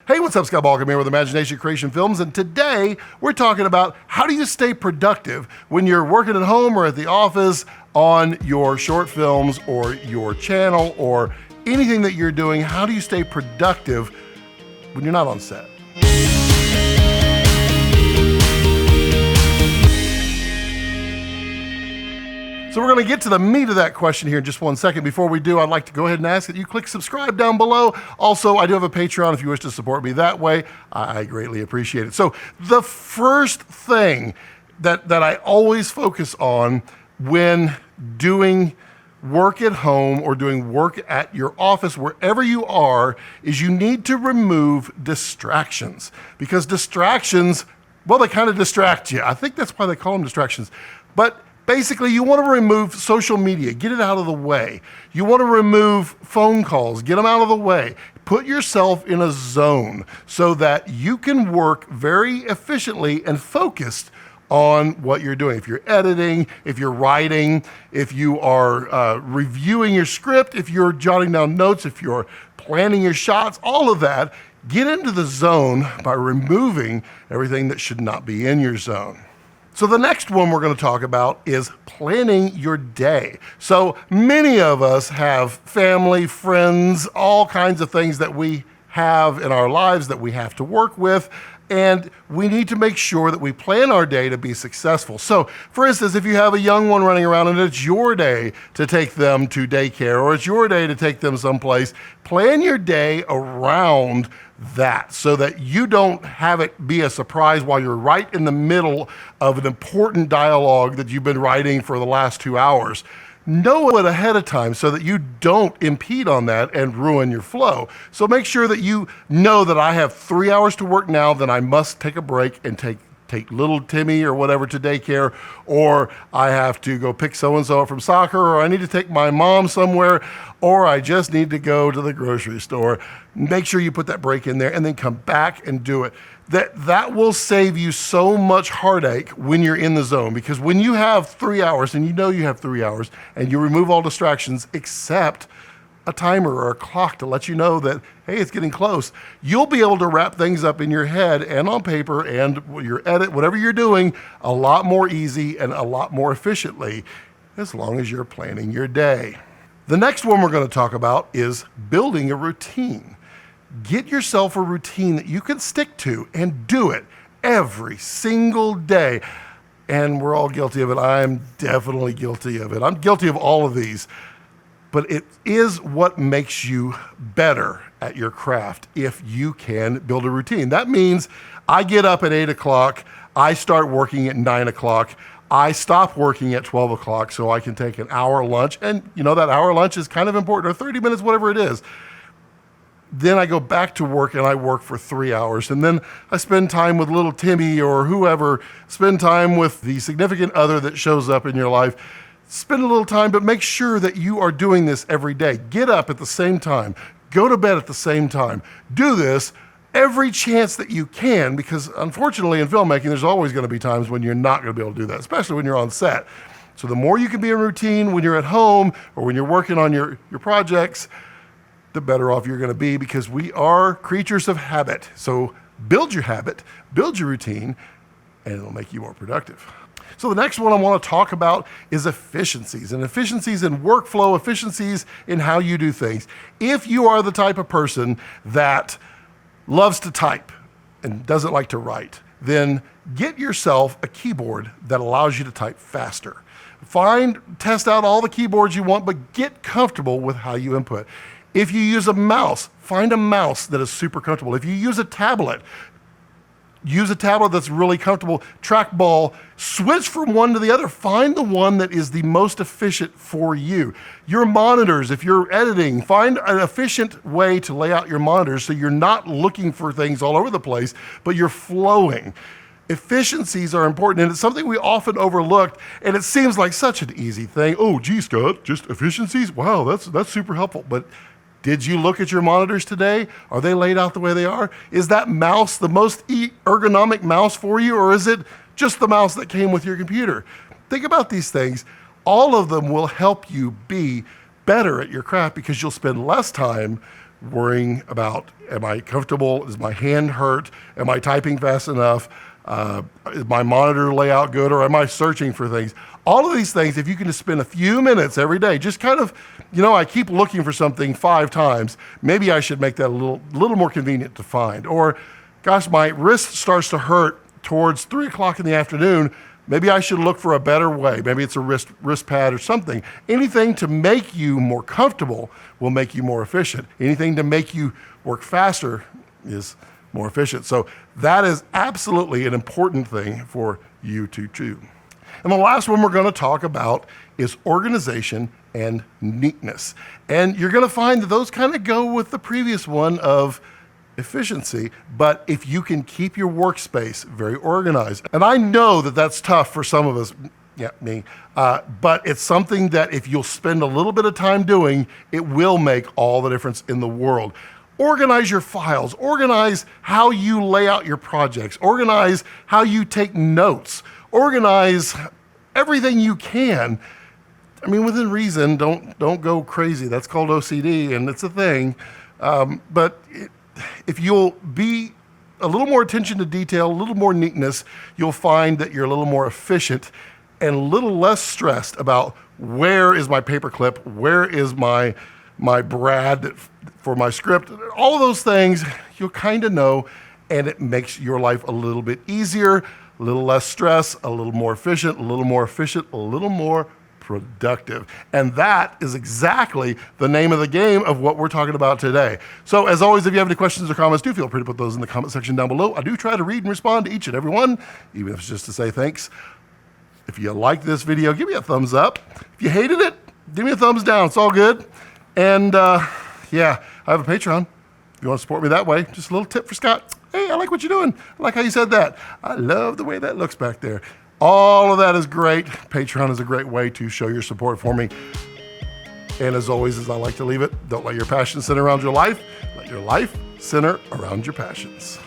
Hey, what's up, Scott Balcom here with Imagination Creation Films, and today we're talking about how do you stay productive when you're working at home or at the office on your short films or your channel or anything that you're doing. How do you stay productive when you're not on set? So we're going to get to the meat of that question here in just one second. Before we do, I'd like to go ahead and ask that you click subscribe down below. Also, I do have a Patreon if you wish to support me that way. I greatly appreciate it. So the first thing that I always focus on when doing work at home or doing work at your office, wherever you are, is you need to remove distractions. Because distractions, well, they kind of distract you. I think that's why they call them distractions. But basically, you want to remove social media, get it out of the way. You want to remove phone calls, get them out of the way. Put yourself in a zone so that you can work very efficiently and focused on what you're doing. If you're editing, if you're writing, if you are reviewing your script, if you're jotting down notes, if you're planning your shots, all of that, get into the zone by removing everything that should not be in your zone. So the next one we're going to talk about is planning your day. So many of us have family, friends, all kinds of things that we have in our lives that we have to work with, and we need to make sure that we plan our day to be successful. So, for instance, if you have a young one running around and it's your day to take them to daycare or it's your day to take them someplace, plan your day around that so that you don't have it be a surprise while you're right in the middle of an important dialogue that you've been writing for the last 2 hours. Know it ahead of time so that you don't impede on that and ruin your flow. So make sure that you know that I have 3 hours to work now, then I must take a break and take little Timmy or whatever to daycare, or I have to go pick so-and-so up from soccer, or I need to take my mom somewhere, or I just need to go to the grocery store. Make sure you put that break in there and then come back and do it. That will save you so much heartache when you're in the zone, because when you have 3 hours, and you know you have 3 hours, and you remove all distractions except a timer or a clock to let you know that, hey, it's getting close, you'll be able to wrap things up in your head and on paper and your edit, whatever you're doing, a lot more easy and a lot more efficiently, as long as you're planning your day. The next one we're going to talk about is building a routine. Get yourself a routine that you can stick to and do it every single day. And we're all guilty of it. I'm definitely guilty of it. I'm guilty of all of these. But it is what makes you better at your craft if you can build a routine. That means I get up at 8 o'clock, I start working at 9 o'clock, I stop working at 12 o'clock so I can take an hour lunch. And you know, that hour lunch is kind of important, or 30 minutes, whatever it is. Then I go back to work and I work for 3 hours. And then I spend time with little Timmy or whoever, spend time with the significant other that shows up in your life. Spend a little time, but make sure that you are doing this every day. Get up at the same time. Go to bed at the same time. Do this every chance that you can, because unfortunately in filmmaking, there's always going to be times when you're not going to be able to do that, especially when you're on set. So the more you can be in routine when you're at home or when you're working on your projects, the better off you're going to be, because we are creatures of habit. So build your habit, build your routine, and it'll make you more productive. So the next one I want to talk about is efficiencies, and efficiencies in workflow, efficiencies in how you do things. If you are the type of person that loves to type and doesn't like to write, then get yourself a keyboard that allows you to type faster. Test out all the keyboards you want, but get comfortable with how you input. If you use a mouse, find a mouse that is super comfortable. If you use a tablet that's really comfortable. Trackball, switch from one to the other. Find the one that is the most efficient for you. Your monitors, if you're editing, find an efficient way to lay out your monitors so you're not looking for things all over the place, but you're flowing. Efficiencies are important, and it's something we often overlook, and it seems like such an easy thing. Oh, gee, Scott, just efficiencies? Wow, that's super helpful. But did you look at your monitors today? Are they laid out the way they are? Is that mouse the most ergonomic mouse for you, or is it just the mouse that came with your computer? Think about these things. All of them will help you be better at your craft because you'll spend less time worrying about, am I comfortable? Does my hand hurt? Am I typing fast enough? Is my monitor layout good, or am I searching for things? All of these things, if you can just spend a few minutes every day, just kind of, I keep looking for something 5 times. Maybe I should make that a little more convenient to find. Or, gosh, my wrist starts to hurt towards 3 o'clock in the afternoon. Maybe I should look for a better way. Maybe it's a wrist pad or something. Anything to make you more comfortable will make you more efficient. Anything to make you work faster is more efficient. So that is absolutely an important thing for you to do. And the last one we're going to talk about is organization and neatness. And you're going to find that those kind of go with the previous one of efficiency, but if you can keep your workspace very organized, and I know that that's tough for some of us, me, but it's something that if you'll spend a little bit of time doing, it will make all the difference in the world. Organize your files, organize how you lay out your projects, organize how you take notes, organize everything you can. I mean, within reason, don't go crazy. That's called OCD, and it's a thing. If you'll be a little more attention to detail, a little more neatness, you'll find that you're a little more efficient and a little less stressed about where is my paperclip, where is my brad for my script. All of those things you'll kind of know, and it makes your life a little bit easier, a little less stress, a little more efficient, a little more productive. And that is exactly the name of the game of what we're talking about today. So as always, if you have any questions or comments, do feel free to put those in the comment section down below. I do try to read and respond to each and every one, even if it's just to say thanks. If you like this video, give me a thumbs up. If you hated it, give me a thumbs down. It's all good. And I have a Patreon. If you want to support me that way, just a little tip for Scott. Hey, I like what you're doing. I like how you said that. I love the way that looks back there. All of that is great. Patreon is a great way to show your support for me. And as always, as I like to leave it, don't let your passion center around your life. Let your life center around your passions.